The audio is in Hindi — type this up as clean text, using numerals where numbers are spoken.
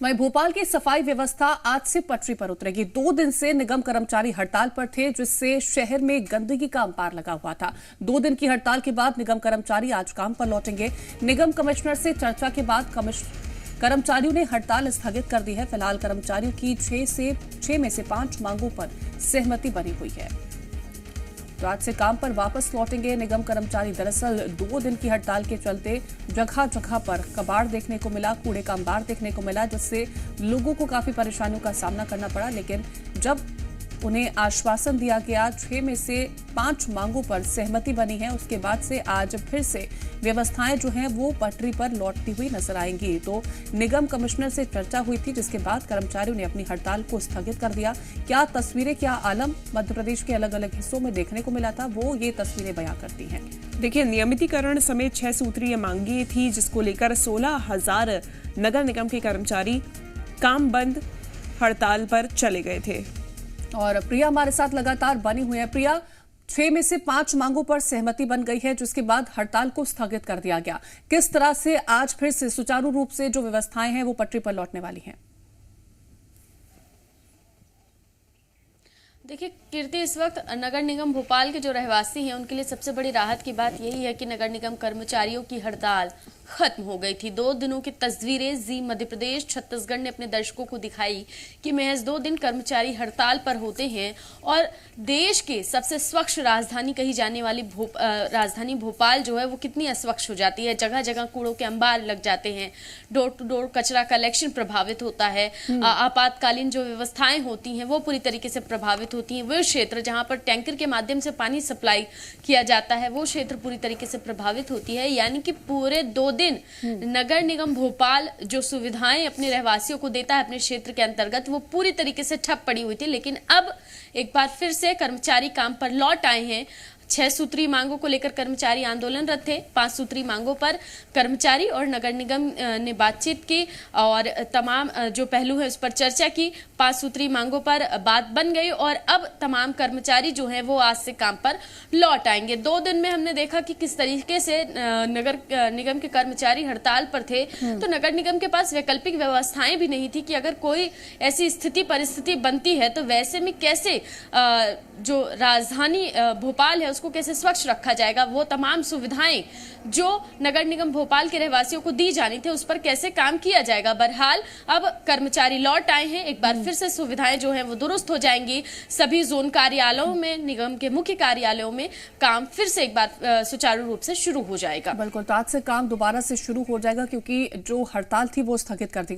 वहीं भोपाल की सफाई व्यवस्था आज से पटरी पर उतरेगी। 2 दिन से निगम कर्मचारी हड़ताल पर थे, जिससे शहर में गंदगी का अंपार लगा हुआ था। 2 दिन की हड़ताल के बाद निगम कर्मचारी आज काम पर लौटेंगे। निगम कमिश्नर से चर्चा के बाद कर्मचारियों ने हड़ताल स्थगित कर दी है। फिलहाल कर्मचारियों की 6 में से 5 मांगों पर सहमति बनी हुई है। तो आज से काम पर वापस लौटेंगे निगम कर्मचारी। दरअसल 2 दिन की हड़ताल के चलते जगह जगह पर कबाड़ देखने को मिला, कूड़े का अंबार देखने को मिला, जिससे लोगों को काफी परेशानियों का सामना करना पड़ा। लेकिन जब उन्हें आश्वासन दिया गया, 6 में से 5 मांगों पर सहमति बनी है, उसके बाद से आज फिर से व्यवस्थाएं जो हैं वो पटरी पर लौटती हुई नजर आएंगी। तो निगम कमिश्नर से चर्चा हुई थी, जिसके बाद कर्मचारियों ने अपनी हड़ताल को स्थगित कर दिया। क्या तस्वीरें, क्या आलम मध्य प्रदेश के अलग अलग हिस्सों में देखने को मिला था, वो ये तस्वीरें बयां करती हैं। देखिए, नियमितीकरण समेत 6 सूत्रीय मांगे थी, जिसको लेकर 16,000 नगर निगम के कर्मचारी काम बंद हड़ताल पर चले गए थे। और प्रिया हमारे साथ लगातार बनी हुई है। प्रिया, 6 में से 5 मांगों पर सहमति बन गई है, जिसके बाद हड़ताल को स्थगित कर दिया गया। किस तरह से आज फिर से सुचारू रूप से जो व्यवस्थाएं हैं वो पटरी पर लौटने वाली हैं? देखिए कीर्ति, इस वक्त नगर निगम भोपाल के जो रहवासी हैं उनके लिए सबसे बड़ी राहत की बात यही है कि नगर निगम कर्मचारियों की हड़ताल खत्म हो गई थी। 2 दिनों की तस्वीरें जी मध्य प्रदेश छत्तीसगढ़ ने अपने दर्शकों को दिखाई कि महज 2 दिन कर्मचारी हड़ताल पर होते हैं और देश के सबसे स्वच्छ राजधानी कही जाने वाली राजधानी भोपाल जो है वो कितनी अस्वच्छ हो जाती है। जगह जगह कूड़ों के अंबार लग जाते हैं, डोर टू डोर कचरा कलेक्शन प्रभावित होता है, आपातकालीन जो व्यवस्थाएं होती हैं वो पूरी तरीके से प्रभावित होती हैं। वो क्षेत्र जहां पर टैंकर के माध्यम से पानी सप्लाई किया जाता है वो क्षेत्र पूरी तरीके से प्रभावित होती है। यानी कि पूरे 2 दिन नगर निगम भोपाल जो सुविधाएं अपने रहवासियों को देता है अपने क्षेत्र के अंतर्गत, वो पूरी तरीके से ठप पड़ी हुई थी। लेकिन अब एक बार फिर से कर्मचारी काम पर लौट आए हैं। 6 सूत्री मांगों को लेकर कर्मचारी आंदोलनरत थे। 5 सूत्री मांगों पर कर्मचारी और नगर निगम ने बातचीत की और तमाम जो पहलू है उस पर चर्चा की। 5 सूत्री मांगों पर बात बन गई और अब तमाम कर्मचारी जो हैं वो आज से काम पर लौट आएंगे। 2 दिन में हमने देखा कि किस तरीके से नगर निगम के कर्मचारी हड़ताल पर थे, तो नगर निगम के पास वैकल्पिक व्यवस्थाएं भी नहीं थी कि अगर कोई ऐसी स्थिति परिस्थिति बनती है तो वैसे में कैसे जो राजधानी भोपाल है उसको कैसे स्वच्छ रखा जाएगा। वो तमाम सुविधाएं जो नगर निगम भोपाल के रहवासियों को दी जानी थी उस पर कैसे काम किया जाएगा। बहरहाल अब कर्मचारी लौट आए हैं, एक बार फिर से सुविधाएं जो हैं वो दुरुस्त हो जाएंगी। सभी जोन कार्यालयों में, निगम के मुख्य कार्यालयों में काम फिर से एक बार सुचारू रूप से शुरू हो जाएगा। बिल्कुल, तो आज से काम दोबारा से शुरू हो जाएगा, क्योंकि जो हड़ताल थी वो स्थगित कर दी